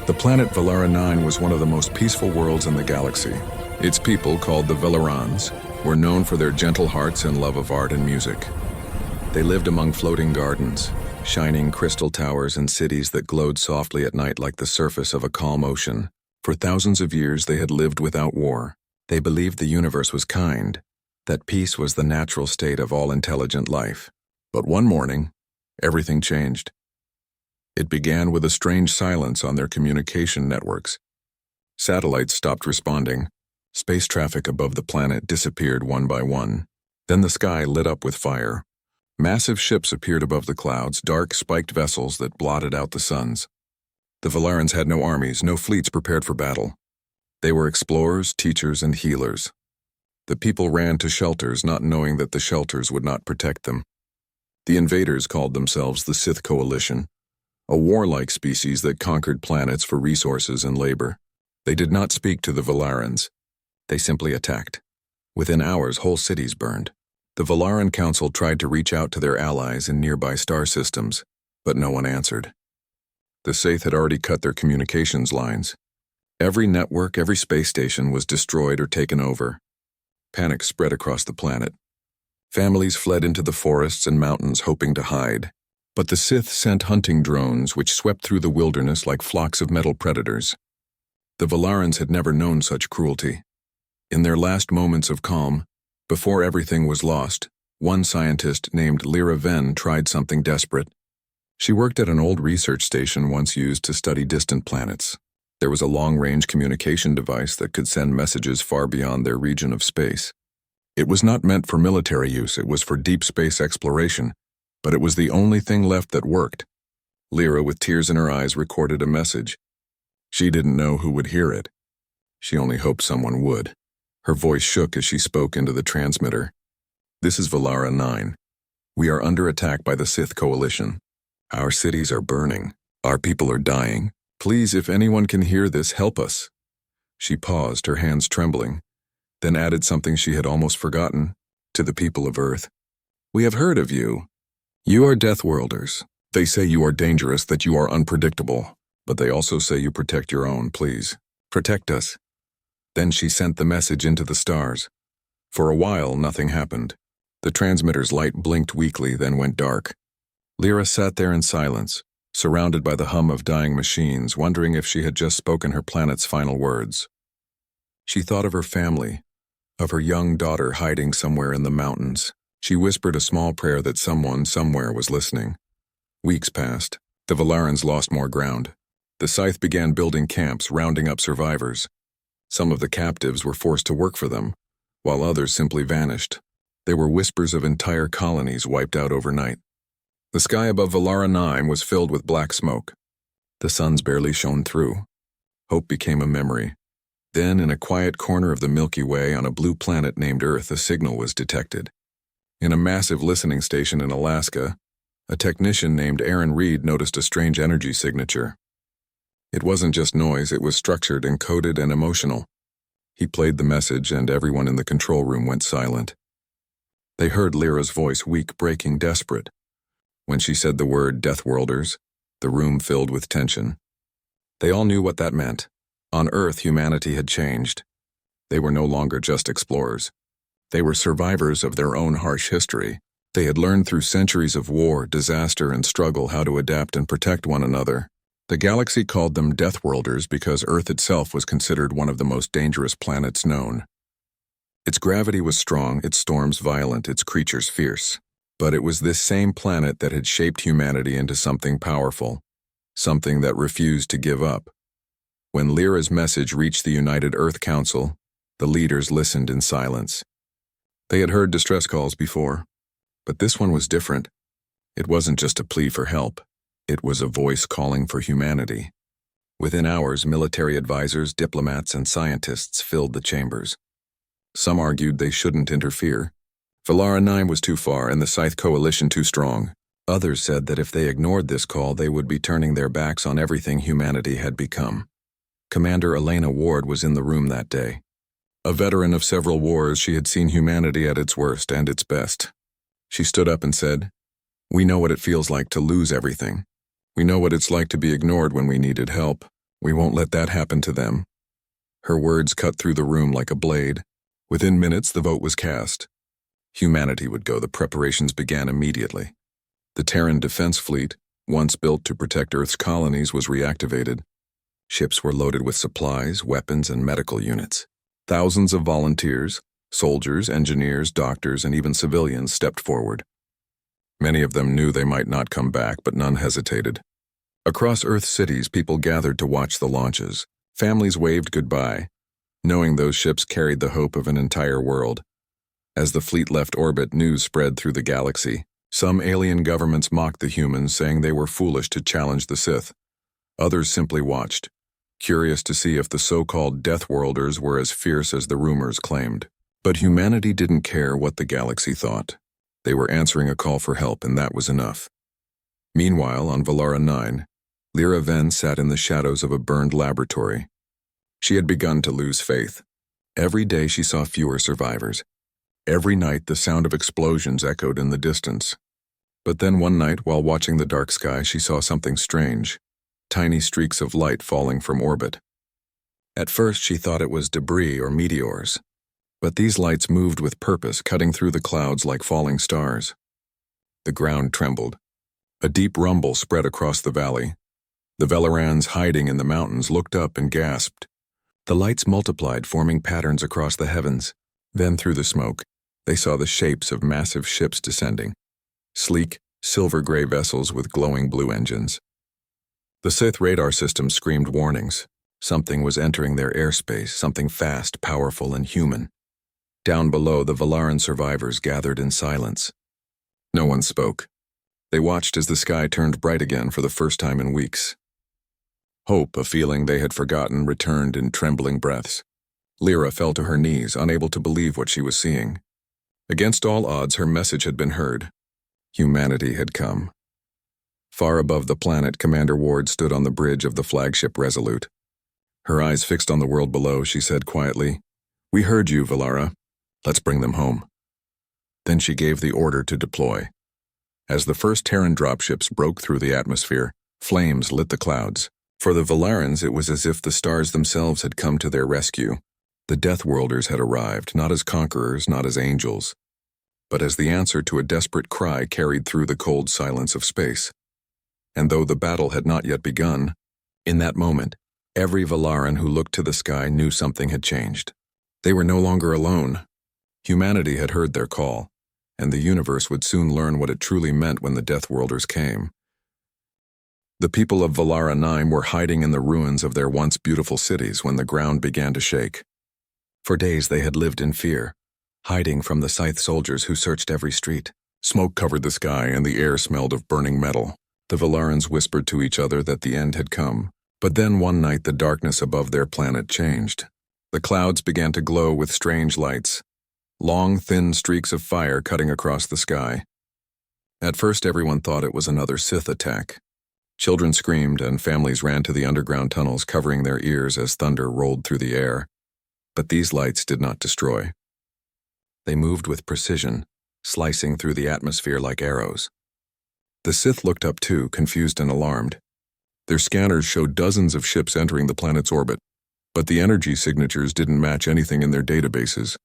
The planet Valara 9 was one of the most peaceful worlds in the galaxy. Its people, called the Valarans, were known for their gentle hearts and love of art and music. They lived among floating gardens, shining crystal towers and cities that glowed softly at night like the surface of a calm ocean. For thousands of years they had lived without war. They believed the universe was kind, that peace was the natural state of all intelligent life. But one morning, everything changed. It began with a strange silence on their communication networks. Satellites stopped responding. Space traffic above the planet disappeared one by one. Then the sky lit up with fire. Massive ships appeared above the clouds, dark, spiked vessels that blotted out the suns. The Valarans had no armies, no fleets prepared for battle. They were explorers, teachers, and healers. The people ran to shelters, not knowing that the shelters would not protect them. The invaders called themselves the Sith Coalition, a warlike species that conquered planets for resources and labor. They did not speak to the Valarans. They simply attacked. Within hours, whole cities burned. The Valaran Council tried to reach out to their allies in nearby star systems, but no one answered. The Sith had already cut their communications lines. Every network, every space station was destroyed or taken over. Panic spread across the planet. Families fled into the forests and mountains hoping to hide. But the Sith sent hunting drones which swept through the wilderness like flocks of metal predators. The Valarans had never known such cruelty. In their last moments of calm, before everything was lost, one scientist named Lyra Ven tried something desperate. She worked at an old research station once used to study distant planets. There was a long-range communication device that could send messages far beyond their region of space. It was not meant for military use, it was for deep space exploration, but it was the only thing left that worked. Lyra, with tears in her eyes, recorded a message. She didn't know who would hear it. She only hoped someone would. Her voice shook as she spoke into the transmitter. "This is Valara 9. We are under attack by the Sith Coalition. Our cities are burning. Our people are dying. Please, if anyone can hear this, help us." She paused, her hands trembling, then added something she had almost forgotten, to the people of Earth. "We have heard of you. You are Deathworlders. They say you are dangerous, that you are unpredictable, but they also say you protect your own. Please, protect us." Then she sent the message into the stars. For a while, nothing happened. The transmitter's light blinked weakly, then went dark. Lyra sat there in silence, surrounded by the hum of dying machines, wondering if she had just spoken her planet's final words. She thought of her family, of her young daughter hiding somewhere in the mountains. She whispered a small prayer that someone somewhere was listening. Weeks passed. The Valarans lost more ground. The Scythe began building camps, rounding up survivors. Some of the captives were forced to work for them, while others simply vanished. There were whispers of entire colonies wiped out overnight. The sky above Valara 9 was filled with black smoke. The suns barely shone through. Hope became a memory. Then, in a quiet corner of the Milky Way on a blue planet named Earth, a signal was detected. In a massive listening station in Alaska, a technician named Aaron Reed noticed a strange energy signature. It wasn't just noise, it was structured, encoded, and emotional. He played the message, and everyone in the control room went silent. They heard Lyra's voice, weak, breaking, desperate. When she said the word Deathworlders, the room filled with tension. They all knew what that meant. On Earth, humanity had changed. They were no longer just explorers. They were survivors of their own harsh history. They had learned through centuries of war, disaster, and struggle how to adapt and protect one another. The galaxy called them Deathworlders because Earth itself was considered one of the most dangerous planets known. Its gravity was strong, its storms violent, its creatures fierce. But it was this same planet that had shaped humanity into something powerful, something that refused to give up. When Lyra's message reached the United Earth Council, the leaders listened in silence. They had heard distress calls before, but this one was different. It wasn't just a plea for help. It was a voice calling for humanity. Within hours, military advisors, diplomats, and scientists filled the chambers. Some argued they shouldn't interfere. Valara 9 was too far and the Scythe Coalition too strong. Others said that if they ignored this call, they would be turning their backs on everything humanity had become. Commander Elena Ward was in the room that day. A veteran of several wars, she had seen humanity at its worst and its best. She stood up and said, "We know what it feels like to lose everything. We know what it's like to be ignored when we needed help. We won't let that happen to them." Her words cut through the room like a blade. Within minutes, the vote was cast. Humanity would go. The preparations began immediately. The Terran Defense Fleet, once built to protect Earth's colonies, was reactivated. Ships were loaded with supplies, weapons, and medical units. Thousands of volunteers, soldiers, engineers, doctors, and even civilians stepped forward. Many of them knew they might not come back, but none hesitated. Across Earth's cities, people gathered to watch the launches. Families waved goodbye, knowing those ships carried the hope of an entire world. As the fleet left orbit, news spread through the galaxy. Some alien governments mocked the humans, saying they were foolish to challenge the Sith. Others simply watched, curious to see if the so-called Deathworlders were as fierce as the rumors claimed. But humanity didn't care what the galaxy thought. They were answering a call for help, and that was enough. Meanwhile, on Valara 9, Lyra Ven sat in the shadows of a burned laboratory. She had begun to lose faith. Every day she saw fewer survivors. Every night the sound of explosions echoed in the distance. But then one night, while watching the dark sky, she saw something strange. Tiny streaks of light falling from orbit. At first she thought it was debris or meteors. But these lights moved with purpose, cutting through the clouds like falling stars. The ground trembled. A deep rumble spread across the valley. The Velarans hiding in the mountains looked up and gasped. The lights multiplied, forming patterns across the heavens. Then through the smoke, they saw the shapes of massive ships descending. Sleek, silver-gray vessels with glowing blue engines. The Sith radar system screamed warnings. Something was entering their airspace, something fast, powerful, and human. Down below, the Valaran survivors gathered in silence. No one spoke. They watched as the sky turned bright again for the first time in weeks. Hope, a feeling they had forgotten, returned in trembling breaths. Lyra fell to her knees, unable to believe what she was seeing. Against all odds, her message had been heard. Humanity had come. Far above the planet, Commander Ward stood on the bridge of the flagship Resolute. Her eyes fixed on the world below, she said quietly, "We heard you, Valara. Let's bring them home." Then she gave the order to deploy. As the first Terran dropships broke through the atmosphere, flames lit the clouds. For the Valarans, it was as if the stars themselves had come to their rescue. The Deathworlders had arrived, not as conquerors, not as angels, but as the answer to a desperate cry carried through the cold silence of space. And though the battle had not yet begun, in that moment, every Valaran who looked to the sky knew something had changed. They were no longer alone. Humanity had heard their call, and the universe would soon learn what it truly meant when the Deathworlders came. The people of Valara 9 were hiding in the ruins of their once beautiful cities when the ground began to shake. For days they had lived in fear, hiding from the Scythe soldiers who searched every street. Smoke covered the sky and the air smelled of burning metal. The Valarans whispered to each other that the end had come. But then one night the darkness above their planet changed. The clouds began to glow with strange lights, long, thin streaks of fire cutting across the sky. At first everyone thought it was another Sith attack. Children screamed and families ran to the underground tunnels, covering their ears as thunder rolled through the air. But these lights did not destroy. They moved with precision, slicing through the atmosphere like arrows. The Sith looked up too, confused and alarmed. Their scanners showed dozens of ships entering the planet's orbit, but the energy signatures didn't match anything in their databases.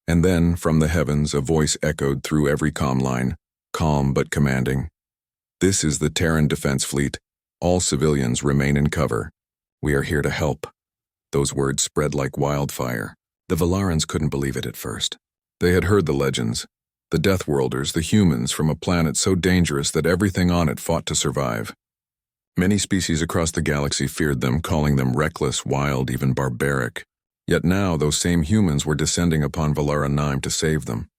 And then, from the heavens, a voice echoed through every comm line, calm but commanding. "This is the Terran Defense Fleet. All civilians remain in cover. We are here to help." Those words spread like wildfire. The Valarans couldn't believe it at first. They had heard the legends. The Deathworlders, the humans from a planet so dangerous that everything on it fought to survive. Many species across the galaxy feared them, calling them reckless, wild, even barbaric. Yet now those same humans were descending upon Valara 9 to save them.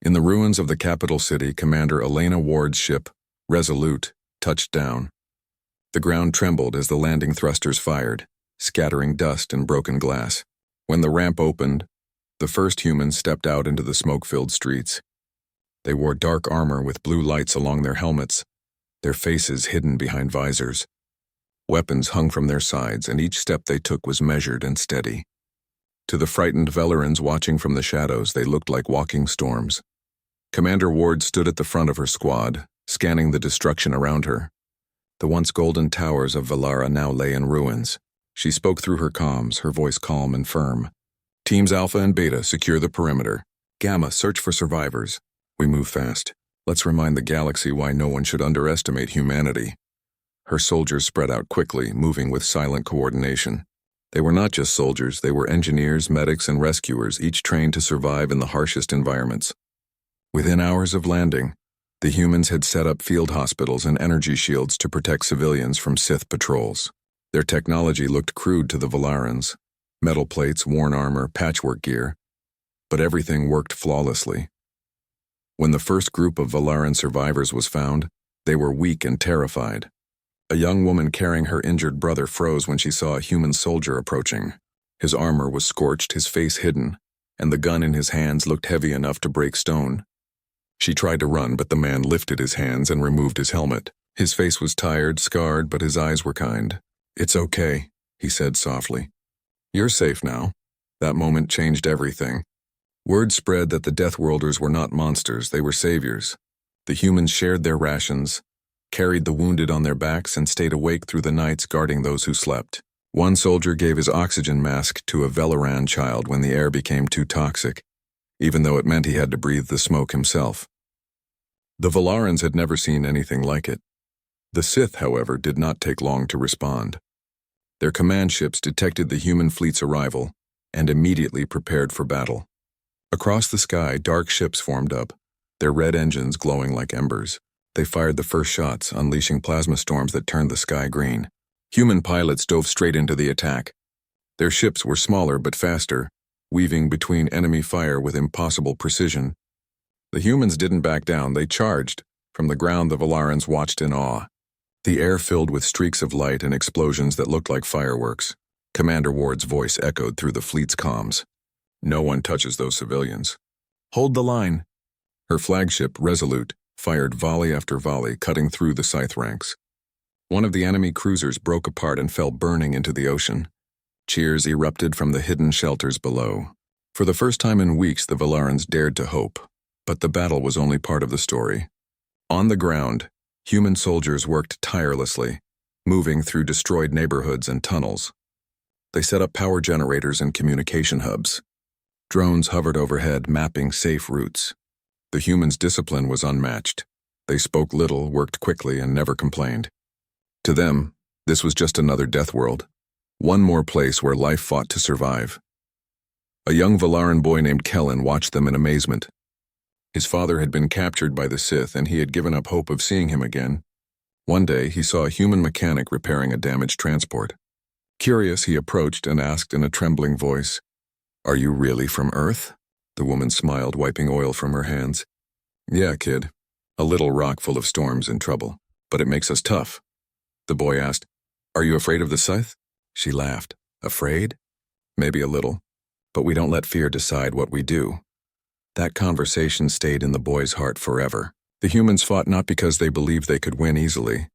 In the ruins of the capital city, Commander Elena Ward's ship, Resolute, touched down. The ground trembled as the landing thrusters fired, scattering dust and broken glass. When the ramp opened, the first humans stepped out into the smoke-filled streets. They wore dark armor with blue lights along their helmets, their faces hidden behind visors. Weapons hung from their sides, and each step they took was measured and steady. To the frightened Velarans watching from the shadows, they looked like walking storms. Commander Ward stood at the front of her squad, scanning the destruction around her. The once golden towers of Valara now lay in ruins. She spoke through her comms, her voice calm and firm. Teams Alpha and Beta, secure the perimeter. Gamma, search for survivors. We move fast. Let's remind the galaxy why no one should underestimate humanity. Her soldiers spread out quickly, moving with silent coordination. They were not just soldiers, they were engineers, medics, and rescuers, each trained to survive in the harshest environments. Within hours of landing, the humans had set up field hospitals and energy shields to protect civilians from Sith patrols. Their technology looked crude to the Valarans. Metal plates, worn armor, patchwork gear. But everything worked flawlessly. When the first group of Valaran survivors was found, they were weak and terrified. A young woman carrying her injured brother froze when she saw a human soldier approaching. His armor was scorched, his face hidden, and the gun in his hands looked heavy enough to break stone. She tried to run, but the man lifted his hands and removed his helmet. His face was tired, scarred, but his eyes were kind. "It's okay," he said softly. "You're safe now." That moment changed everything. Word spread that the Deathworlders were not monsters, they were saviors. The humans shared their rations, carried the wounded on their backs, and stayed awake through the nights guarding those who slept. One soldier gave his oxygen mask to a Velaran child when the air became too toxic, even though it meant he had to breathe the smoke himself. The Valarans had never seen anything like it. The Sith, however, did not take long to respond. Their command ships detected the human fleet's arrival and immediately prepared for battle. Across the sky, dark ships formed up, their red engines glowing like embers. They fired the first shots, unleashing plasma storms that turned the sky green. Human pilots dove straight into the attack. Their ships were smaller but faster, weaving between enemy fire with impossible precision. The humans didn't back down, they charged. From the ground, the Valarans watched in awe. The air filled with streaks of light and explosions that looked like fireworks. Commander Ward's voice echoed through the fleet's comms. "No one touches those civilians. Hold the line." Her flagship, Resolute, fired volley after volley, cutting through the Scythe ranks. One of the enemy cruisers broke apart and fell burning into the ocean. Cheers erupted from the hidden shelters below. For the first time in weeks, the Valarans dared to hope. But the battle was only part of the story. On the ground, human soldiers worked tirelessly, moving through destroyed neighborhoods and tunnels. They set up power generators and communication hubs. Drones hovered overhead, mapping safe routes. The humans' discipline was unmatched. They spoke little, worked quickly, and never complained. To them, this was just another death world. One more place where life fought to survive. A young Valaran boy named Kellen watched them in amazement. His father had been captured by the Sith, and he had given up hope of seeing him again. One day, he saw a human mechanic repairing a damaged transport. Curious, he approached and asked in a trembling voice, "Are you really from Earth?" The woman smiled, wiping oil from her hands. "Yeah, kid. A little rock full of storms and trouble. But it makes us tough." The boy asked, "Are you afraid of the Scythe?" She laughed. "Afraid? Maybe a little. But we don't let fear decide what we do." That conversation stayed in the boy's heart forever. The humans fought not because they believed they could win easily,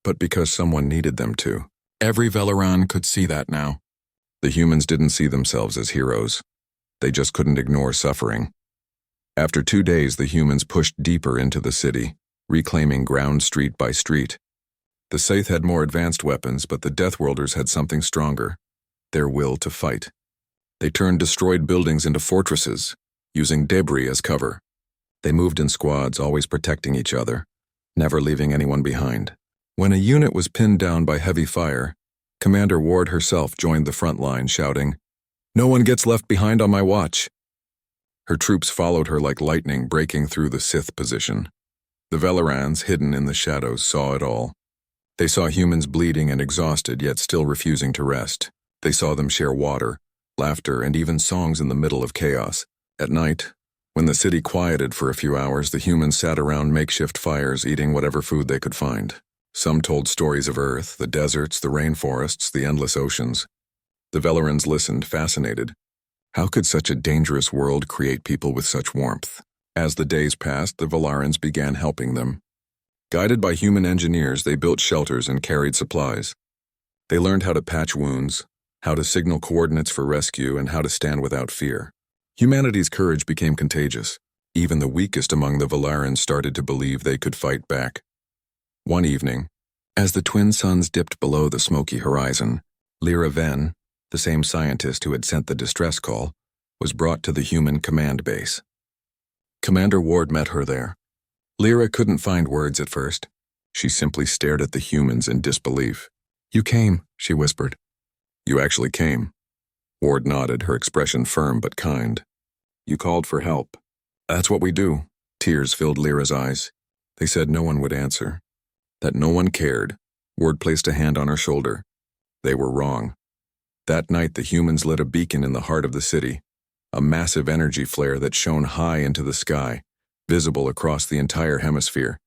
but because someone needed them to. Every Velaran could see that now. The humans didn't see themselves as heroes. They just couldn't ignore suffering. After 2 days, the humans pushed deeper into the city, reclaiming ground street by street. The Scythe had more advanced weapons, but the Deathworlders had something stronger: their will to fight. They turned destroyed buildings into fortresses, using debris as cover. They moved in squads, always protecting each other, never leaving anyone behind. When a unit was pinned down by heavy fire, Commander Ward herself joined the front line, shouting, "No one gets left behind on my watch." Her troops followed her like lightning, breaking through the Sith position. The Velarans, hidden in the shadows, saw it all. They saw humans bleeding and exhausted, yet still refusing to rest. They saw them share water, laughter, and even songs in the middle of chaos. At night, when the city quieted for a few hours, the humans sat around makeshift fires, eating whatever food they could find. Some told stories of Earth, the deserts, the rainforests, the endless oceans. The Velarans listened, fascinated. How could such a dangerous world create people with such warmth? As the days passed, the Valarans began helping them. Guided by human engineers, they built shelters and carried supplies. They learned how to patch wounds, how to signal coordinates for rescue, and how to stand without fear. Humanity's courage became contagious. Even the weakest among the Valarans started to believe they could fight back. One evening, As the twin suns dipped below the smoky horizon, Lyra Venn, the same scientist who had sent the distress call, was brought to the human command base. Commander Ward met her there. Lyra couldn't find words at first. She simply stared at the humans in disbelief. "You came," she whispered. "You actually came." Ward nodded, her expression firm but kind. "You called for help." "That's what we do." Tears filled Lyra's eyes. They said no one would answer. That no one cared. Ward placed a hand on her shoulder. They were wrong. That night the humans lit a beacon in the heart of the city, a massive energy flare that shone high into the sky, visible across the entire hemisphere.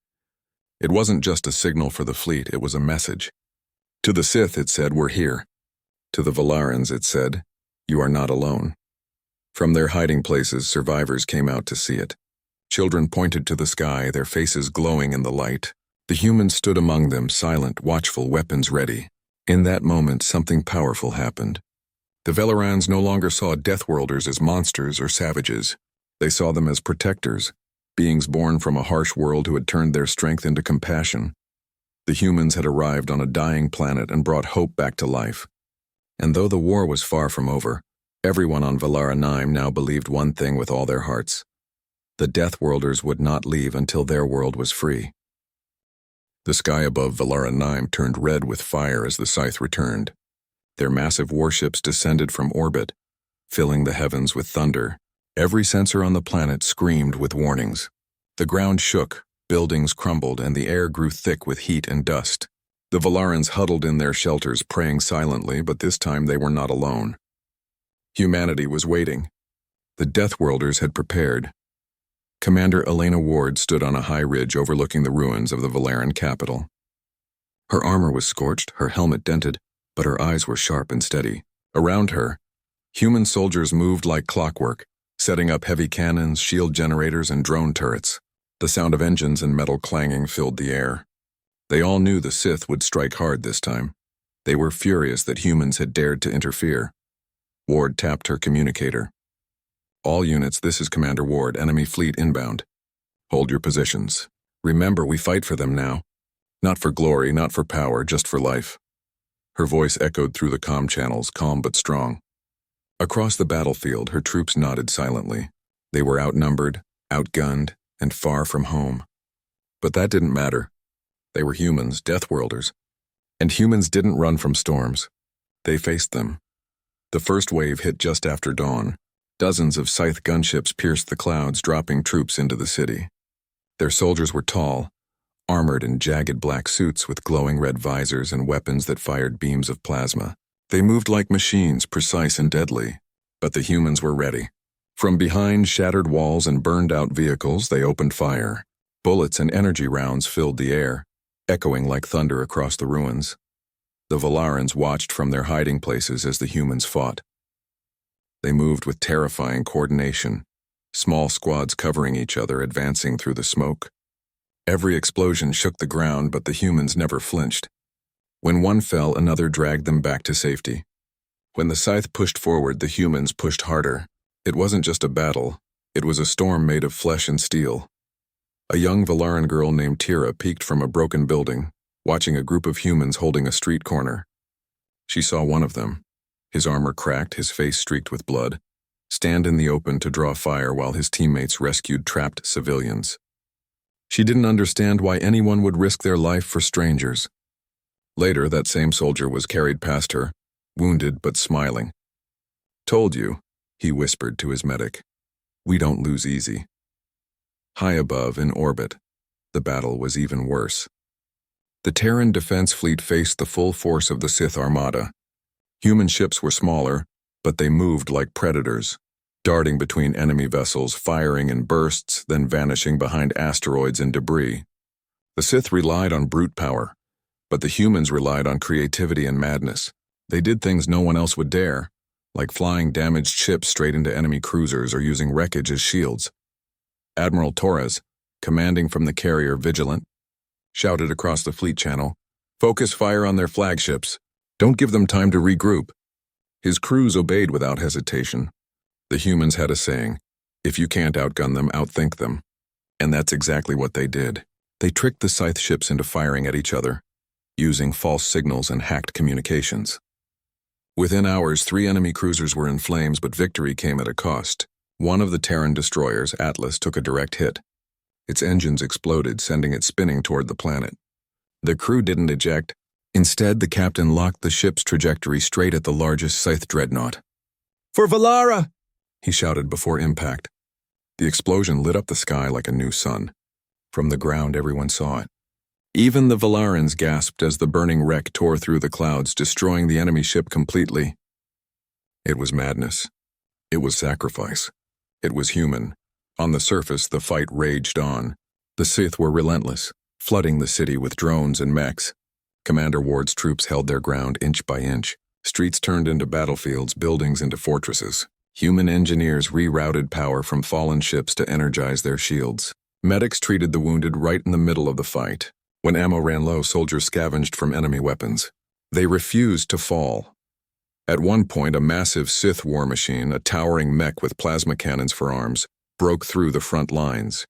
It wasn't just a signal for the fleet, it was a message. To the Sith it said, "We're here." To the Valarans it said, "You are not alone." From their hiding places, survivors came out to see it. Children pointed to the sky, their faces glowing in the light. The humans stood among them, silent, watchful, weapons ready. In that moment, something powerful happened. The Valarans no longer saw Deathworlders as monsters or savages. They saw them as protectors, beings born from a harsh world who had turned their strength into compassion. The humans had arrived on a dying planet and brought hope back to life. And though the war was far from over, everyone on Valara 9 now believed one thing with all their hearts. The Deathworlders would not leave until their world was free. The sky above Valara 9 turned red with fire as the Scythe returned. Their massive warships descended from orbit, filling the heavens with thunder. Every sensor on the planet screamed with warnings. The ground shook, buildings crumbled, and the air grew thick with heat and dust. The Valarans huddled in their shelters, praying silently, but this time they were not alone. Humanity was waiting. The Deathworlders had prepared. Commander Elena Ward stood on a high ridge overlooking the ruins of the Valaran capital. Her armor was scorched, her helmet dented, but her eyes were sharp and steady. Around her, human soldiers moved like clockwork, setting up heavy cannons, shield generators, and drone turrets. The sound of engines and metal clanging filled the air. They all knew the Sith would strike hard this time. They were furious that humans had dared to interfere. Ward tapped her communicator. "All units, this is Commander Ward, enemy fleet inbound. Hold your positions. Remember, we fight for them now. Not for glory, not for power, just for life." Her voice echoed through the comm channels, calm but strong. Across the battlefield, her troops nodded silently. They were outnumbered, outgunned, and far from home. But that didn't matter. They were humans, Deathworlders. And humans didn't run from storms. They faced them. The first wave hit just after dawn. Dozens of scythe gunships pierced the clouds, dropping troops into the city. Their soldiers were tall, armored in jagged black suits with glowing red visors and weapons that fired beams of plasma. They moved like machines, precise and deadly. But the humans were ready. From behind shattered walls and burned-out vehicles, they opened fire. Bullets and energy rounds filled the air, echoing like thunder across the ruins. The Valarans watched from their hiding places as the humans fought. They moved with terrifying coordination, small squads covering each other, advancing through the smoke. Every explosion shook the ground, but the humans never flinched. When one fell, another dragged them back to safety. When the scythe pushed forward, the humans pushed harder. It wasn't just a battle, it was a storm made of flesh and steel. A young Valaran girl named Tira peeked from a broken building, watching a group of humans holding a street corner. She saw one of them, his armor cracked, his face streaked with blood, stand in the open to draw fire while his teammates rescued trapped civilians. She didn't understand why anyone would risk their life for strangers. Later, that same soldier was carried past her, wounded but smiling. "Told you," he whispered to his medic. "We don't lose easy." High above, in orbit, the battle was even worse. The Terran defense fleet faced the full force of the Sith Armada. Human ships were smaller, but they moved like predators, darting between enemy vessels, firing in bursts, then vanishing behind asteroids and debris. The Sith relied on brute power, but the humans relied on creativity and madness. They did things no one else would dare, like flying damaged ships straight into enemy cruisers or using wreckage as shields. Admiral Torres, commanding from the carrier Vigilant, shouted across the fleet channel, "Focus fire on their flagships. Don't give them time to regroup." His crews obeyed without hesitation. The humans had a saying, "If you can't outgun them, outthink them." And that's exactly what they did. They tricked the scythe ships into firing at each other. using false signals and hacked communications. Within hours, 3 enemy cruisers were in flames, but victory came at a cost. One of the Terran destroyers, Atlas, took a direct hit. Its engines exploded, sending it spinning toward the planet. The crew didn't eject. Instead, the captain locked the ship's trajectory straight at the largest Scythe dreadnought. "For Valara!" he shouted before impact. The explosion lit up the sky like a new sun. From the ground, everyone saw it. Even the Valarans gasped as the burning wreck tore through the clouds, destroying the enemy ship completely. It was madness. It was sacrifice. It was human. On the surface, the fight raged on. The Sith were relentless, flooding the city with drones and mechs. Commander Ward's troops held their ground inch by inch. Streets turned into battlefields, buildings into fortresses. Human engineers rerouted power from fallen ships to energize their shields. Medics treated the wounded right in the middle of the fight. When ammo ran low, soldiers scavenged from enemy weapons. They refused to fall. At one point, a massive Sith war machine, a towering mech with plasma cannons for arms, broke through the front lines.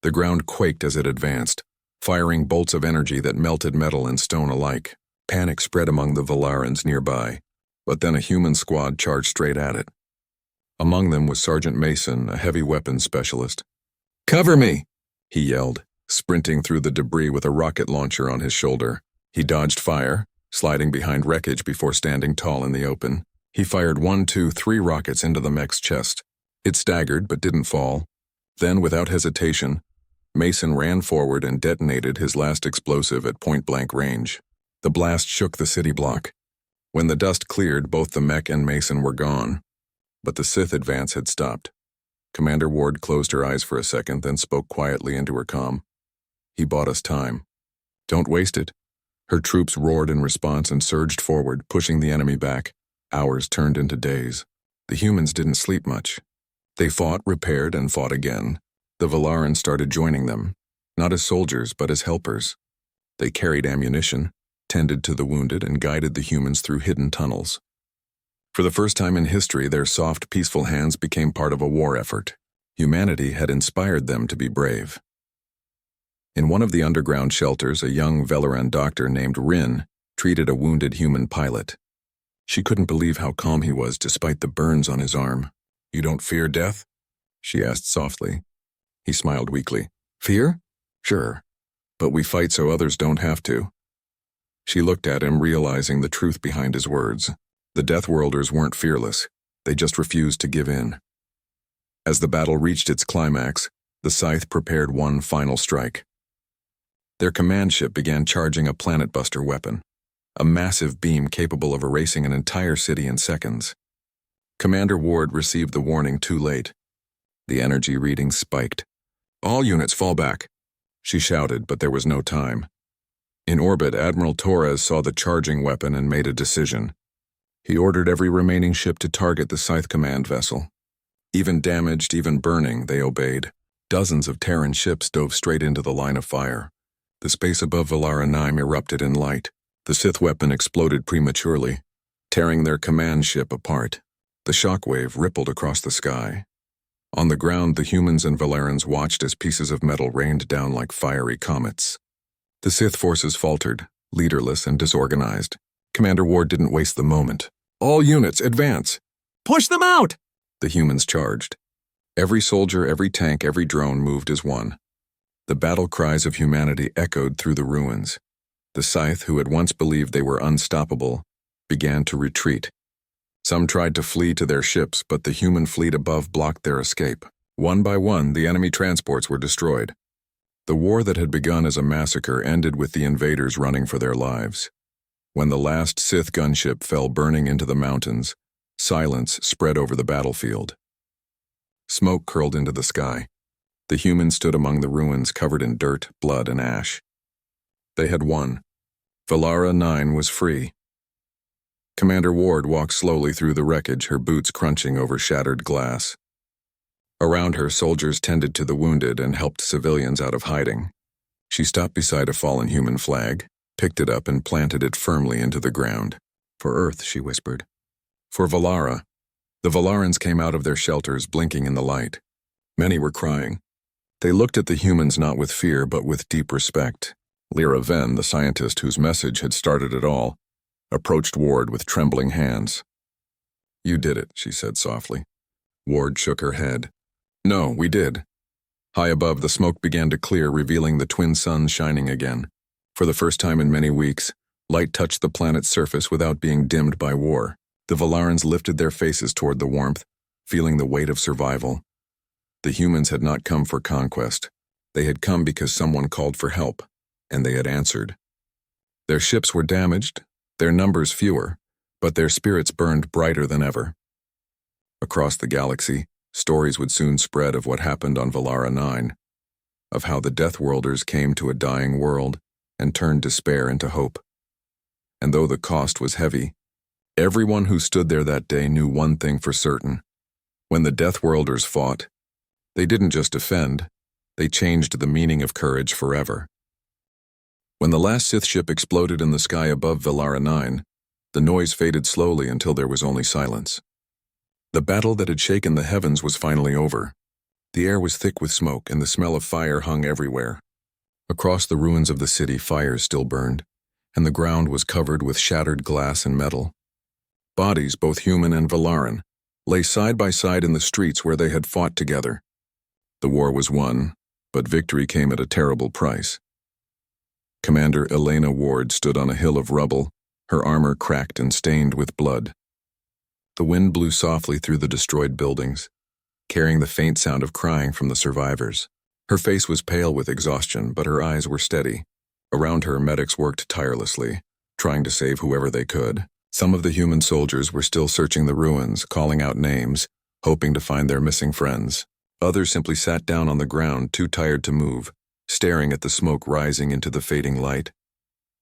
The ground quaked as it advanced, firing bolts of energy that melted metal and stone alike. Panic spread among the Valarans nearby, but then a human squad charged straight at it. Among them was Sergeant Mason, a heavy weapons specialist. "Cover me!" he yelled, sprinting through the debris with a rocket launcher on his shoulder. He dodged fire, sliding behind wreckage before standing tall in the open. He fired 1, 2, 3 rockets into the mech's chest. It staggered but didn't fall. Then, without hesitation, Mason ran forward and detonated his last explosive at point-blank range. The blast shook the city block. When the dust cleared, both the mech and Mason were gone. But the Sith advance had stopped. Commander Ward closed her eyes for a second, then spoke quietly into her comm. "He bought us time. Don't waste it." Her troops roared in response and surged forward, pushing the enemy back. Hours turned into days. The humans didn't sleep much. They fought, repaired, and fought again. The Valarans started joining them, not as soldiers, but as helpers. They carried ammunition, tended to the wounded, and guided the humans through hidden tunnels. For the first time in history, their soft, peaceful hands became part of a war effort. Humanity had inspired them to be brave. In one of the underground shelters, a young Velaran doctor named Rin treated a wounded human pilot. She couldn't believe how calm he was despite the burns on his arm. "You don't fear death?" she asked softly. He smiled weakly. "Fear? Sure. But we fight so others don't have to." She looked at him, realizing the truth behind his words. The Deathworlders weren't fearless. They just refused to give in. As the battle reached its climax, the Scythe prepared one final strike. Their command ship began charging a planet-buster weapon, a massive beam capable of erasing an entire city in seconds. Commander Ward received the warning too late. The energy readings spiked. "All units fall back," she shouted, but there was no time. In orbit, Admiral Torres saw the charging weapon and made a decision. He ordered every remaining ship to target the Scythe command vessel. Even damaged, even burning, they obeyed. Dozens of Terran ships dove straight into the line of fire. The space above Valara 9 erupted in light. The Sith weapon exploded prematurely, tearing their command ship apart. The shockwave rippled across the sky. On the ground, the humans and Valarans watched as pieces of metal rained down like fiery comets. The Sith forces faltered, leaderless and disorganized. Commander Ward didn't waste the moment. "All units, advance!" "Push them out!" the humans charged. Every soldier, every tank, every drone moved as one. The battle cries of humanity echoed through the ruins. The Scythe, who had once believed they were unstoppable, began to retreat. Some tried to flee to their ships, but the human fleet above blocked their escape. One by one, the enemy transports were destroyed. The war that had begun as a massacre ended with the invaders running for their lives. When the last Sith gunship fell burning into the mountains, silence spread over the battlefield. Smoke curled into the sky. The humans stood among the ruins covered in dirt, blood, and ash. They had won. Valara 9 was free. Commander Ward walked slowly through the wreckage, her boots crunching over shattered glass. Around her, soldiers tended to the wounded and helped civilians out of hiding. She stopped beside a fallen human flag, picked it up and planted it firmly into the ground. "For Earth," she whispered. "For Valara." The Valarans came out of their shelters, blinking in the light. Many were crying. They looked at the humans not with fear, but with deep respect. Lyra Venn, the scientist whose message had started it all, approached Ward with trembling hands. "You did it," she said softly. Ward shook her head. "No, we did." High above, the smoke began to clear, revealing the twin suns shining again. For the first time in many weeks, light touched the planet's surface without being dimmed by war. The Valarans lifted their faces toward the warmth, feeling the weight of survival. The humans had not come for conquest. They had come because someone called for help, and they had answered. Their ships were damaged, their numbers fewer, but their spirits burned brighter than ever. Across the galaxy, stories would soon spread of what happened on Valara 9, of how the Deathworlders came to a dying world and turned despair into hope. And though the cost was heavy, everyone who stood there that day knew one thing for certain. When the Deathworlders fought, they didn't just defend, they changed the meaning of courage forever. When the last Sith ship exploded in the sky above Valara 9, the noise faded slowly until there was only silence. The battle that had shaken the heavens was finally over. The air was thick with smoke, and the smell of fire hung everywhere. Across the ruins of the city, fires still burned, and the ground was covered with shattered glass and metal. Bodies, both human and Valaran, lay side by side in the streets where they had fought together. The war was won, but victory came at a terrible price. Commander Elena Ward stood on a hill of rubble, her armor cracked and stained with blood. The wind blew softly through the destroyed buildings, carrying the faint sound of crying from the survivors. Her face was pale with exhaustion, but her eyes were steady. Around her, medics worked tirelessly, trying to save whoever they could. Some of the human soldiers were still searching the ruins, calling out names, hoping to find their missing friends. Others simply sat down on the ground, too tired to move, staring at the smoke rising into the fading light.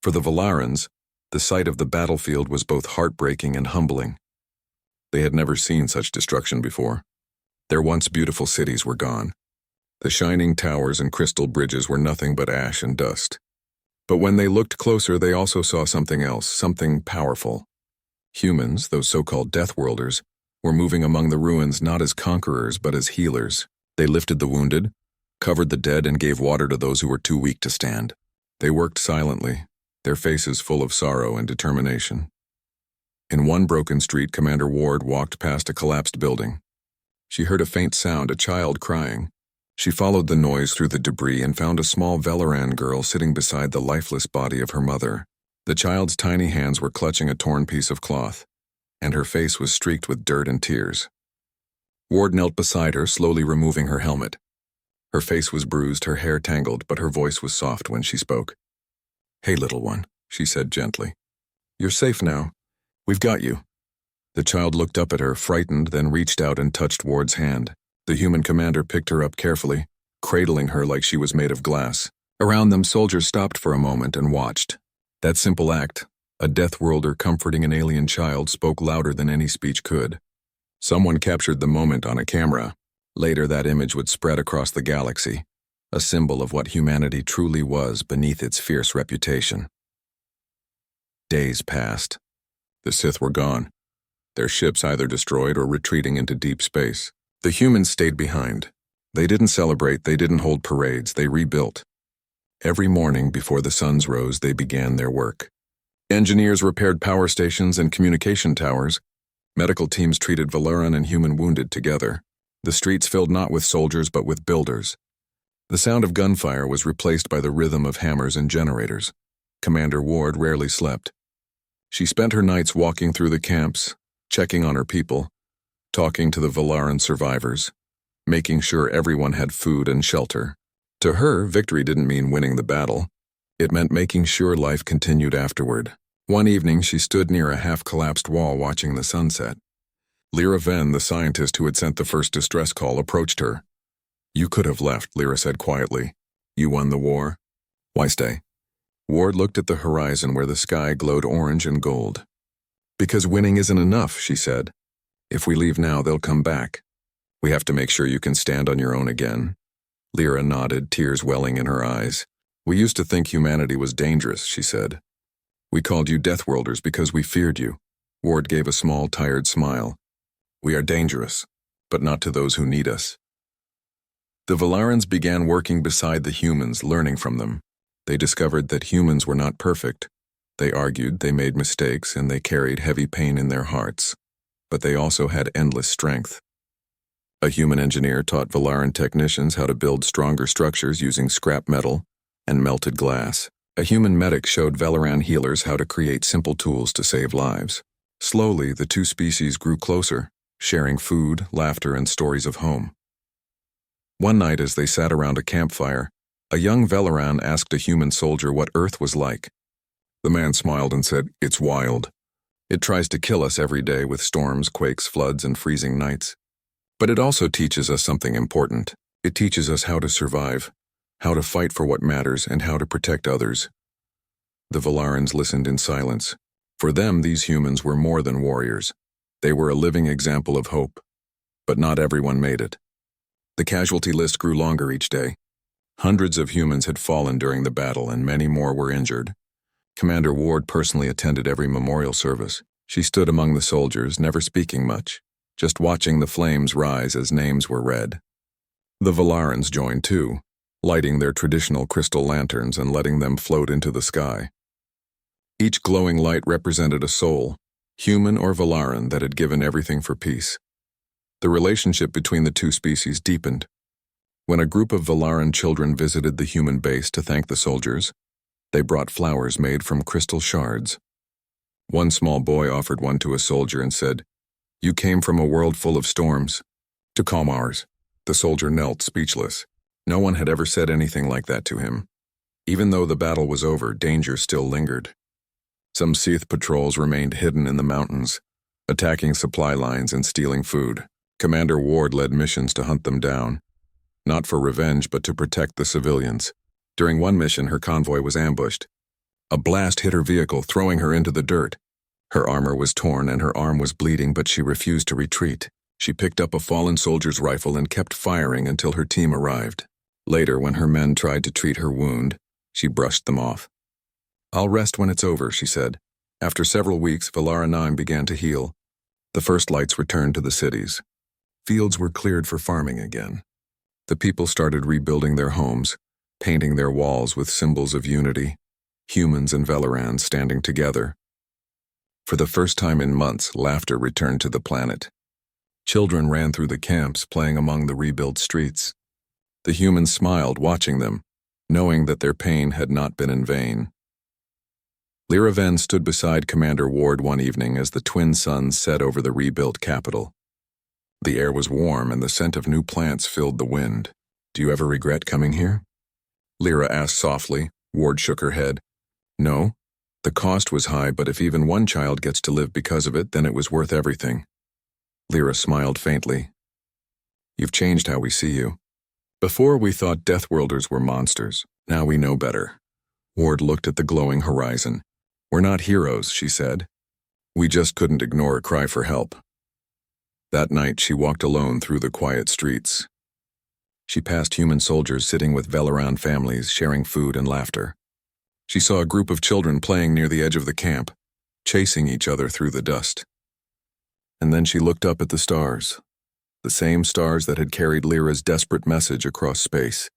For the Valarans, the sight of the battlefield was both heartbreaking and humbling. They had never seen such destruction before. Their once beautiful cities were gone. The shining towers and crystal bridges were nothing but ash and dust. But when they looked closer, they also saw something else, something powerful. Humans, those so-called Deathworlders, were moving among the ruins not as conquerors but as healers. They lifted the wounded, covered the dead, and gave water to those who were too weak to stand. They worked silently, their faces full of sorrow and determination. In one broken street, Commander Ward walked past a collapsed building. She heard a faint sound, a child crying. She followed the noise through the debris and found a small Velaran girl sitting beside the lifeless body of her mother. The child's tiny hands were clutching a torn piece of cloth, and her face was streaked with dirt and tears. Ward knelt beside her, slowly removing her helmet. Her face was bruised, her hair tangled, but her voice was soft when she spoke. "Hey, little one," she said gently. "You're safe now. We've got you." The child looked up at her, frightened, then reached out and touched Ward's hand. The human commander picked her up carefully, cradling her like she was made of glass. Around them, soldiers stopped for a moment and watched. That simple act, a Deathworlder comforting an alien child, spoke louder than any speech could. Someone captured the moment on a camera. Later, that image would spread across the galaxy, a symbol of what humanity truly was beneath its fierce reputation. Days passed. The Sith were gone, their ships either destroyed or retreating into deep space. The humans stayed behind. They didn't celebrate, they didn't hold parades, they rebuilt. Every morning before the suns rose, they began their work. Engineers repaired power stations and communication towers. Medical teams treated Valaran and human wounded together. The streets filled not with soldiers but with builders. The sound of gunfire was replaced by the rhythm of hammers and generators. Commander Ward rarely slept. She spent her nights walking through the camps, checking on her people, talking to the Valaran survivors, making sure everyone had food and shelter. To her, victory didn't mean winning the battle. It meant making sure life continued afterward. One evening, she stood near a half-collapsed wall watching the sunset. Lyra Venn, the scientist who had sent the first distress call, approached her. "You could have left," Lyra said quietly. "You won the war. Why stay?" Ward looked at the horizon where the sky glowed orange and gold. "Because winning isn't enough," she said. "If we leave now, they'll come back. We have to make sure you can stand on your own again." Lyra nodded, tears welling in her eyes. "We used to think humanity was dangerous," she said. "We called you Deathworlders because we feared you." Ward gave a small, tired smile. "We are dangerous, but not to those who need us." The Valarans began working beside the humans, learning from them. They discovered that humans were not perfect. They argued, they made mistakes, and they carried heavy pain in their hearts. But they also had endless strength. A human engineer taught Velaran technicians how to build stronger structures using scrap metal and melted glass. A human medic showed Velaran healers how to create simple tools to save lives. Slowly, the two species grew closer, sharing food, laughter, and stories of home. One night as they sat around a campfire, a young Velaran asked a human soldier what Earth was like. The man smiled and said, "It's wild. It tries to kill us every day with storms, quakes, floods, and freezing nights. But it also teaches us something important. It teaches us how to survive, how to fight for what matters, and how to protect others." The Velarans listened in silence. For them, these humans were more than warriors. They were a living example of hope. But not everyone made it. The casualty list grew longer each day. Hundreds of humans had fallen during the battle, and many more were injured. Commander Ward personally attended every memorial service. She stood among the soldiers, never speaking much, just watching the flames rise as names were read. The Velarans joined too, lighting their traditional crystal lanterns and letting them float into the sky. Each glowing light represented a soul, human or Velaran, that had given everything for peace. The relationship between the two species deepened. When a group of Velaran children visited the human base to thank the soldiers, they brought flowers made from crystal shards. One small boy offered one to a soldier and said, "You came from a world full of storms to calm ours." The soldier knelt, speechless. No one had ever said anything like that to him. Even though the battle was over, danger still lingered. Some Sith patrols remained hidden in the mountains, attacking supply lines and stealing food. Commander Ward led missions to hunt them down, not for revenge but to protect the civilians. During one mission, her convoy was ambushed. A blast hit her vehicle, throwing her into the dirt. Her armor was torn and her arm was bleeding, but she refused to retreat. She picked up a fallen soldier's rifle and kept firing until her team arrived. Later, when her men tried to treat her wound, she brushed them off. "I'll rest when it's over," she said. After several weeks, Velaran 9 began to heal. The first lights returned to the cities. Fields were cleared for farming again. The people started rebuilding their homes, painting their walls with symbols of unity, humans and Velarans standing together. For the first time in months, laughter returned to the planet. Children ran through the camps, playing among the rebuilt streets. The humans smiled, watching them, knowing that their pain had not been in vain. Lyra Ven stood beside Commander Ward one evening as the twin suns set over the rebuilt capital. The air was warm and the scent of new plants filled the wind. "Do you ever regret coming here?" Lyra asked softly. Ward shook her head. "No. The cost was high, but if even one child gets to live because of it, then it was worth everything." Lyra smiled faintly. "You've changed how we see you. Before we thought Deathworlders were monsters. Now we know better." Ward looked at the glowing horizon. "We're not heroes," she said. "We just couldn't ignore a cry for help." That night she walked alone through the quiet streets. She passed human soldiers sitting with Velaran families, sharing food and laughter. She saw a group of children playing near the edge of the camp, chasing each other through the dust. And then she looked up at the stars, the same stars that had carried Lyra's desperate message across space.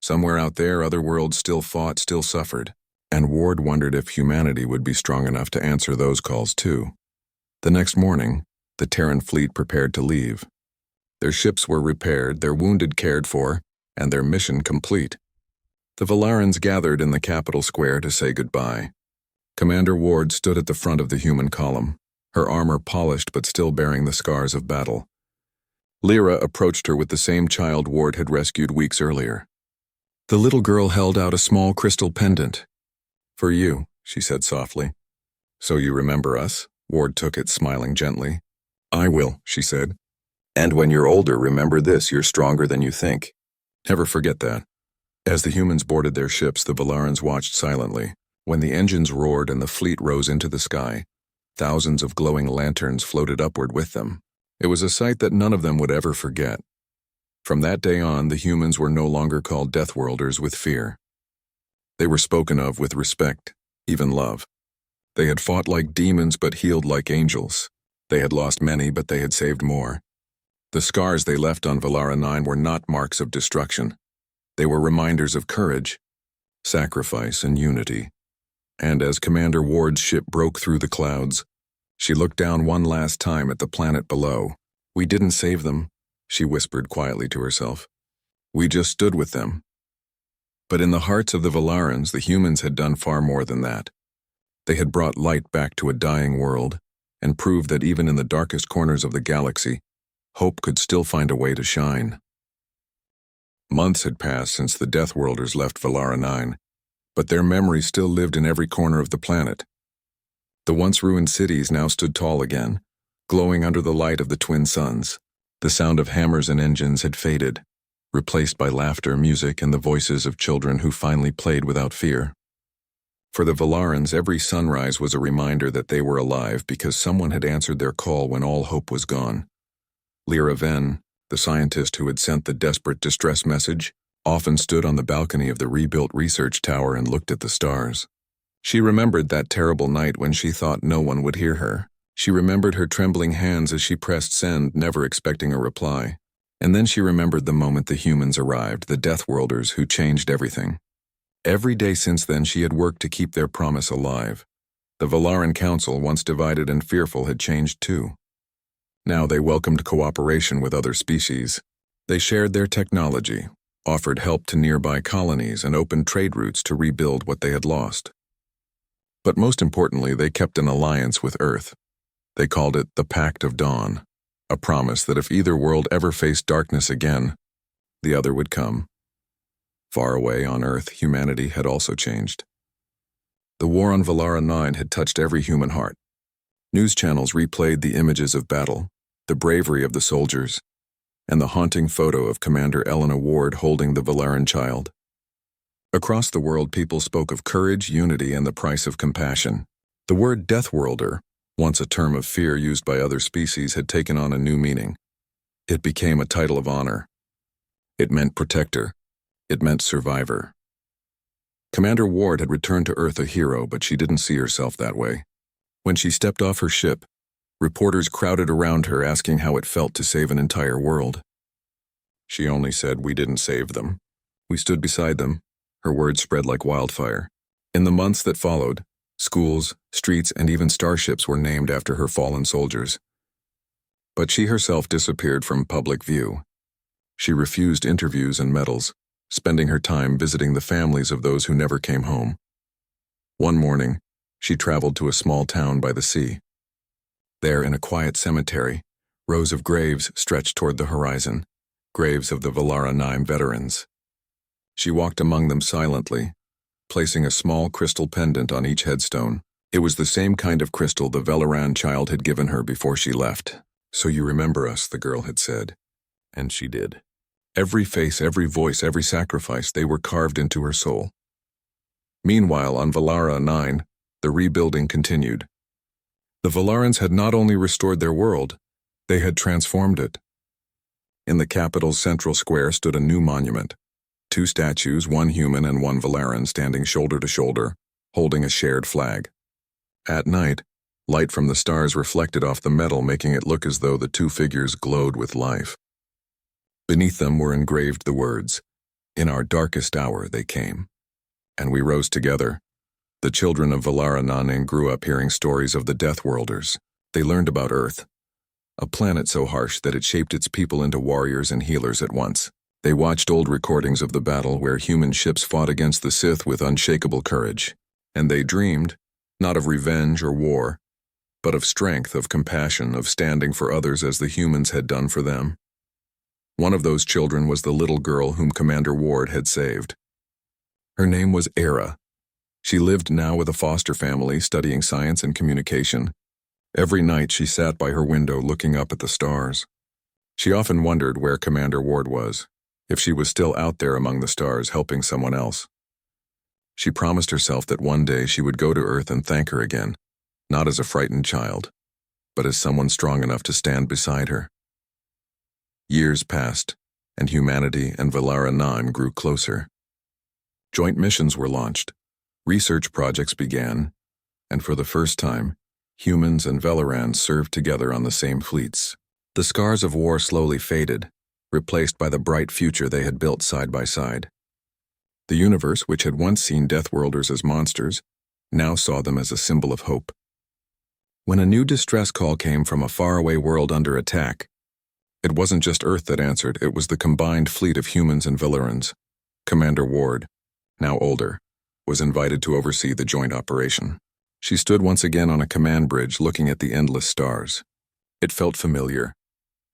Somewhere out there, other worlds still fought, still suffered, and Ward wondered if humanity would be strong enough to answer those calls too. The next morning, the Terran fleet prepared to leave. Their ships were repaired, their wounded cared for, and their mission complete. The Velarans gathered in the capital square to say goodbye. Commander Ward stood at the front of the human column, her armor polished but still bearing the scars of battle. Lyra approached her with the same child Ward had rescued weeks earlier. The little girl held out a small crystal pendant. "For you," she said softly. "So you remember us?" Ward took it, smiling gently. "I will," she said. "And when you're older, remember this, you're stronger than you think. Never forget that." As the humans boarded their ships, the Velarans watched silently. When the engines roared and the fleet rose into the sky, thousands of glowing lanterns floated upward with them. It was a sight that none of them would ever forget. From that day on, the humans were no longer called Deathworlders with fear. They were spoken of with respect, even love. They had fought like demons but healed like angels. They had lost many, but they had saved more. The scars they left on Velaran 9 were not marks of destruction. They were reminders of courage. sacrifice, and unity. And as Commander Ward's ship broke through the clouds, she looked down one last time at the planet below. "We didn't save them," she whispered quietly to herself. "We just stood with them." But in the hearts of the Valarans, the humans had done far more than that. They had brought light back to a dying world and proved that even in the darkest corners of the galaxy, hope could still find a way to shine. Months had passed since the Deathworlders left Valara 9, but their memories still lived in every corner of the planet. The once ruined cities now stood tall again, glowing under the light of the twin suns. The sound of hammers and engines had faded, replaced by laughter, music, and the voices of children who finally played without fear. For the Valarans, every sunrise was a reminder that they were alive because someone had answered their call when all hope was gone. Lyra Ven, the scientist who had sent the desperate distress message, often stood on the balcony of the rebuilt research tower and looked at the stars. She remembered that terrible night when she thought no one would hear her. She remembered her trembling hands as she pressed send, never expecting a reply. And then she remembered the moment the humans arrived, the Deathworlders who changed everything. Every day since then she had worked to keep their promise alive. The Valaran Council, once divided and fearful, had changed too. Now they welcomed cooperation with other species. They shared their technology, offered help to nearby colonies, and opened trade routes to rebuild what they had lost. But most importantly, they kept an alliance with Earth. They called it the Pact of Dawn, a promise that if either world ever faced darkness again, the other would come. Far away on Earth, humanity had also changed. The war on Valara 9 had touched every human heart. News channels replayed the images of battle, the bravery of the soldiers, and the haunting photo of Commander Elena Ward holding the Valaran child. Across the world, people spoke of courage, unity, and the price of compassion. The word Deathworlder, once a term of fear used by other species, had taken on a new meaning. It became a title of honor. It meant protector. It meant survivor. Commander Ward had returned to Earth a hero, but she didn't see herself that way. When she stepped off her ship, reporters crowded around her asking how it felt to save an entire world. She only said, "We didn't save them. We stood beside them." Her words spread like wildfire. In the months that followed, schools, streets, and even starships were named after her fallen soldiers. But she herself disappeared from public view. She refused interviews and medals, spending her time visiting the families of those who never came home. One morning, she traveled to a small town by the sea. There, in a quiet cemetery, rows of graves stretched toward the horizon, graves of the Valara 9 veterans. She walked among them silently, placing a small crystal pendant on each headstone. It was the same kind of crystal the Valaran child had given her before she left. "So you remember us," the girl had said. And she did. Every face, every voice, every sacrifice, they were carved into her soul. Meanwhile, on Valara 9, the rebuilding continued. The Valarans had not only restored their world, they had transformed it. In the capital's central square stood a new monument. 2 statues, one human and one Valaran, standing shoulder to shoulder, holding a shared flag. At night, light from the stars reflected off the metal, making it look as though the 2 figures glowed with life. Beneath them were engraved the words, "In our darkest hour they came, and we rose together." The children of Valara 9 grew up hearing stories of the Deathworlders. They learned about Earth, a planet so harsh that it shaped its people into warriors and healers at once. They watched old recordings of the battle where human ships fought against the Sith with unshakable courage. And they dreamed, not of revenge or war, but of strength, of compassion, of standing for others as the humans had done for them. One of those children was the little girl whom Commander Ward had saved. Her name was Era. She lived now with a foster family, studying science and communication. Every night she sat by her window looking up at the stars. She often wondered where Commander Ward was, if she was still out there among the stars helping someone else. She promised herself that one day she would go to Earth and thank her again, not as a frightened child, but as someone strong enough to stand beside her. Years passed, and humanity and Valara 9 grew closer. Joint missions were launched, research projects began, and for the first time, humans and Valarans served together on the same fleets. The scars of war slowly faded, replaced by the bright future they had built side by side. The universe, which had once seen Deathworlders as monsters, now saw them as a symbol of hope. When a new distress call came from a faraway world under attack, it wasn't just Earth that answered, it was the combined fleet of humans and Villarans. Commander Ward, now older, was invited to oversee the joint operation. She stood once again on a command bridge looking at the endless stars. It felt familiar.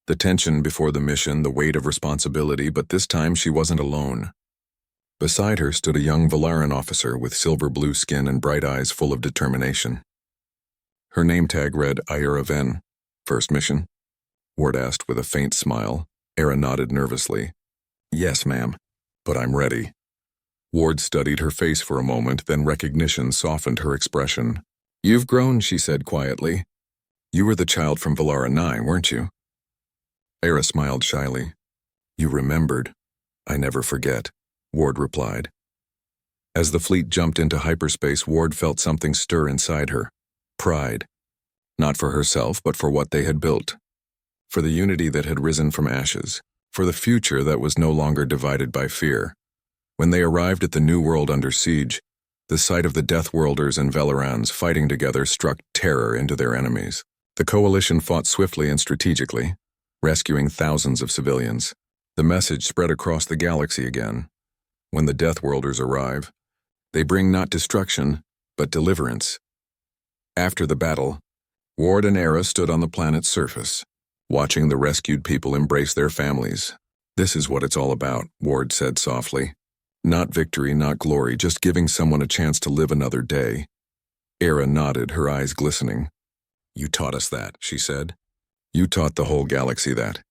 The tension before the mission, the weight of responsibility, but this time she wasn't alone. Beside her stood a young Villaran officer with silver-blue skin and bright eyes full of determination. Her name tag read Ira Ven. First mission? Ward asked with a faint smile. Ira nodded nervously. Yes, ma'am, but I'm ready. Ward studied her face for a moment, then recognition softened her expression. You've grown, she said quietly. You were the child from Villara 9, weren't you? Ira smiled shyly. You remembered. I never forget, Ward replied. As the fleet jumped into hyperspace, Ward felt something stir inside her. Pride. Not for herself, but for what they had built. For the unity that had risen from ashes. For the future that was no longer divided by fear. When they arrived at the new world under siege, the sight of the Deathworlders and Velarans fighting together struck terror into their enemies. The coalition fought swiftly and strategically, rescuing thousands of civilians. The message spread across the galaxy again. When the Deathworlders arrive, they bring not destruction, but deliverance. After the battle, Ward and Era stood on the planet's surface, watching the rescued people embrace their families. This is what it's all about, Ward said softly. Not victory, not glory, just giving someone a chance to live another day. Era nodded, her eyes glistening. You taught us that, she said. You taught the whole galaxy that.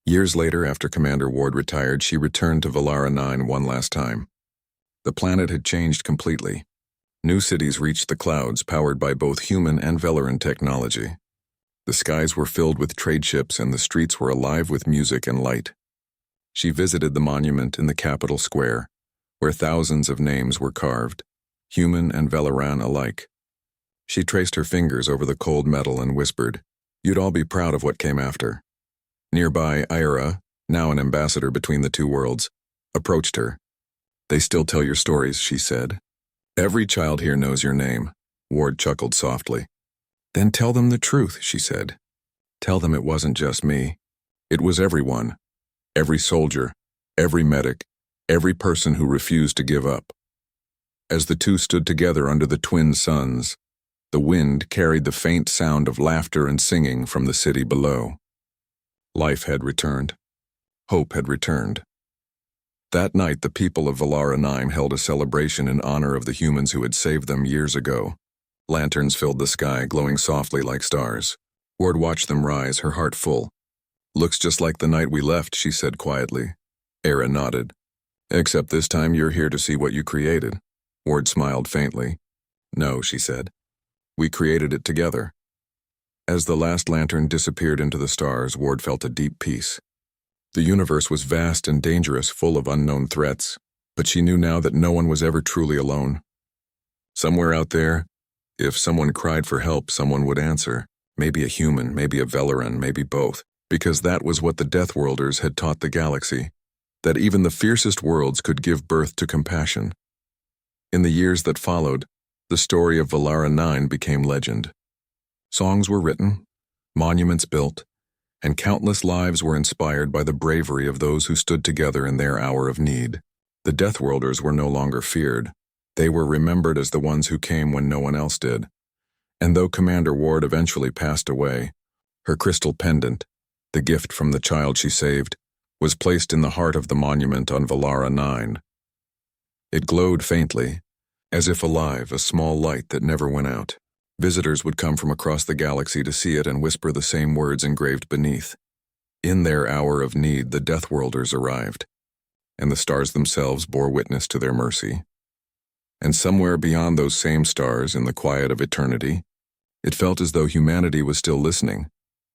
Years later, after Commander Ward retired, she returned to Villara 9 one last time. The planet had changed completely. New cities reached the clouds, powered by both human and Velaran technology. The skies were filled with trade ships and the streets were alive with music and light. She visited the monument in the capital square, where thousands of names were carved, human and Velaran alike. She traced her fingers over the cold metal and whispered, You'd all be proud of what came after. Nearby, Ira, now an ambassador between the two worlds, approached her. They still tell your stories, she said. Every child here knows your name, Ward chuckled softly. Then tell them the truth, she said. Tell them it wasn't just me. It was everyone. Every soldier, every medic, every person who refused to give up. As the two stood together under the twin suns, the wind carried the faint sound of laughter and singing from the city below. Life had returned. Hope had returned. That night, the people of Villara 9 held a celebration in honor of the humans who had saved them years ago. Lanterns filled the sky, glowing softly like stars. Ward watched them rise, her heart full. Looks just like the night we left, she said quietly. Era nodded. Except this time you're here to see what you created. Ward smiled faintly. No, she said. We created it together. As the last lantern disappeared into the stars, Ward felt a deep peace. The universe was vast and dangerous, full of unknown threats, but she knew now that no one was ever truly alone. Somewhere out there, if someone cried for help, someone would answer. Maybe a human, maybe a Velaran, maybe both, because that was what the Deathworlders had taught the galaxy, that even the fiercest worlds could give birth to compassion. In the years that followed, the story of Villara 9 became legend. Songs were written, monuments built, and countless lives were inspired by the bravery of those who stood together in their hour of need. The Deathworlders were no longer feared. They were remembered as the ones who came when no one else did. And though Commander Ward eventually passed away, her crystal pendant, the gift from the child she saved, was placed in the heart of the monument on Villara 9. It glowed faintly, as if alive, a small light that never went out. Visitors would come from across the galaxy to see it and whisper the same words engraved beneath. In their hour of need, the Deathworlders arrived, and the stars themselves bore witness to their mercy. And somewhere beyond those same stars, in the quiet of eternity, it felt as though humanity was still listening,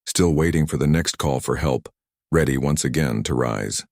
still waiting for the next call for help, ready once again to rise.